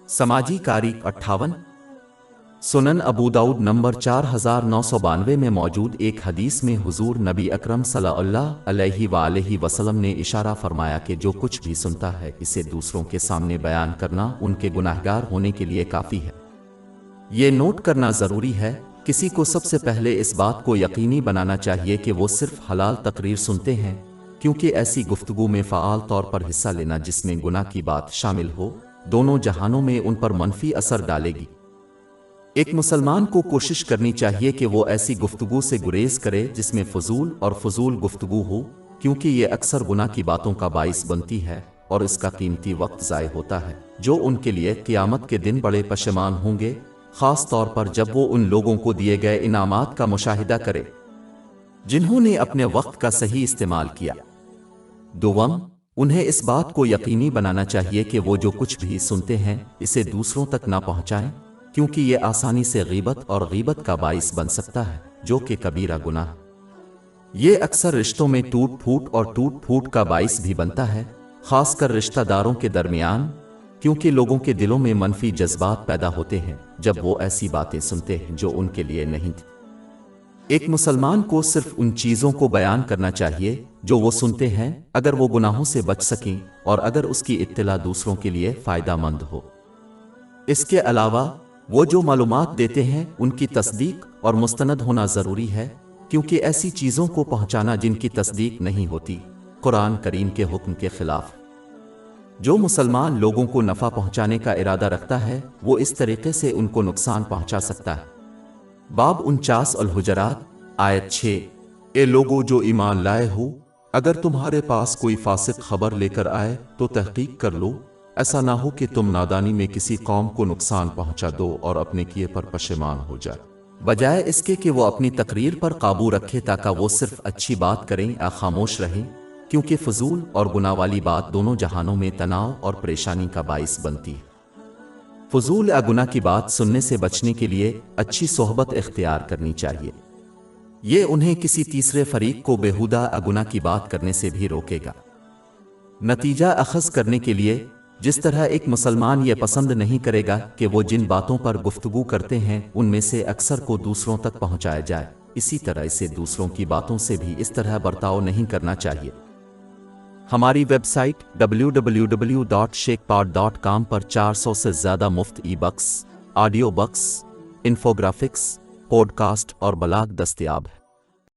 समाजी तारीख 58। सुनन अबू दाऊद नंबर 4992 में मौजूद एक हदीस में हुजूर नबी अकरम सल्लल्लाहु अलैहि वसल्लम ने इशारा फरमाया कि जो कुछ भी सुनता है इसे दूसरों के सामने बयान करना उनके गुनाहगार होने के लिए काफ़ी है। ये नोट करना ज़रूरी है, किसी को सबसे पहले इस बात को यकीनी बनाना चाहिए कि वो सिर्फ हलाल तकरीर सुनते हैं, क्योंकि ऐसी गुफ्तगू में फ़आल तौर पर हिस्सा लेना जिसमें गुनाह की बात शामिल हो, दोनों जहानों में उन पर मनफी असर डालेगी। एक मुसलमान को कोशिश करनी चाहिए कि वो ऐसी गुफ्तगू से गुरेज करे जिसमें फजूल गुफ्तगू हो, क्योंकि ये अक्सर गुनाह की बातों का बाइस बनती है और इसका कीमती वक्त ज़ाय होता है जो उनके लिए क़यामत के दिन बड़े पशेमान होंगे, ख़ास तौर पर जब वो उन लोगों को दिए गए इनामात का मुशाहिदा करे जिन्होंने अपने वक्त का सही इस्तेमाल किया। दुवम, उन्हें इस बात को यकीनी बनाना चाहिए कि वो जो कुछ भी सुनते हैं इसे दूसरों तक ना पहुंचाएं, क्योंकि ये आसानी से गीबत और गीबत का बाइस बन सकता है जो कि कबीरा गुनाह। ये अक्सर रिश्तों में टूट फूट का बाइस भी बनता है, खासकर रिश्तेदारों के दरमियान, क्योंकि लोगों के दिलों में मनफी जज्बात पैदा होते हैं जब वो ऐसी बातें सुनते हैं जो उनके लिए नहीं थी। एक मुसलमान को सिर्फ उन चीज़ों को बयान करना चाहिए जो वो सुनते हैं, अगर वो गुनाहों से बच सकें और अगर उसकी इत्तला दूसरों के लिए फ़ायदेमंद हो। इसके अलावा वो जो मालूमात देते हैं उनकी तस्दीक और मुस्तनद होना ज़रूरी है, क्योंकि ऐसी चीज़ों को पहुंचाना जिनकी तस्दीक नहीं होती कुरान करीम के हुक्म के खिलाफ। जो मुसलमान लोगों को नफ़ा पहुंचाने का इरादा रखता है वो इस तरीके से उनको नुकसान पहुंचा सकता है। बाब 49 अल-हुजरात आयत 6। ए लोगो जो ईमान लाए हो, अगर तुम्हारे पास कोई फासिक खबर लेकर आए तो तहकीक कर लो, ऐसा ना हो कि तुम नादानी में किसी कौम को नुकसान पहुंचा दो और अपने किए पर पशेमान हो जाए, बजाय इसके कि वो अपनी तकरीर पर काबू रखे ताकि वो सिर्फ अच्छी बात करें या खामोश रहें, क्योंकि फजूल और गुनाह वाली बात दोनों जहानों में तनाव और परेशानी का बाइस बनती है। फजूल या गुनाह की बात सुनने से बचने के लिए अच्छी सोहबत इख्तियार करनी चाहिए। ये उन्हें किसी तीसरे फरीक को बेहुदा या गुनाह की बात करने से भी रोकेगा। नतीजा अखज़ करने के लिए, जिस तरह एक मुसलमान ये पसंद नहीं करेगा कि वो जिन बातों पर गुफ्तगू करते हैं उनमें से अक्सर को दूसरों तक पहुंचाया जाए, इसी तरह इसे दूसरों की बातों से भी इस तरह बर्ताव नहीं करना चाहिए। हमारी वेबसाइट www.sheikhpod.com पर 400 से ज़्यादा मुफ्त e-books, audio books, infographics, podcast और ब्लॉग दस्तयाब है।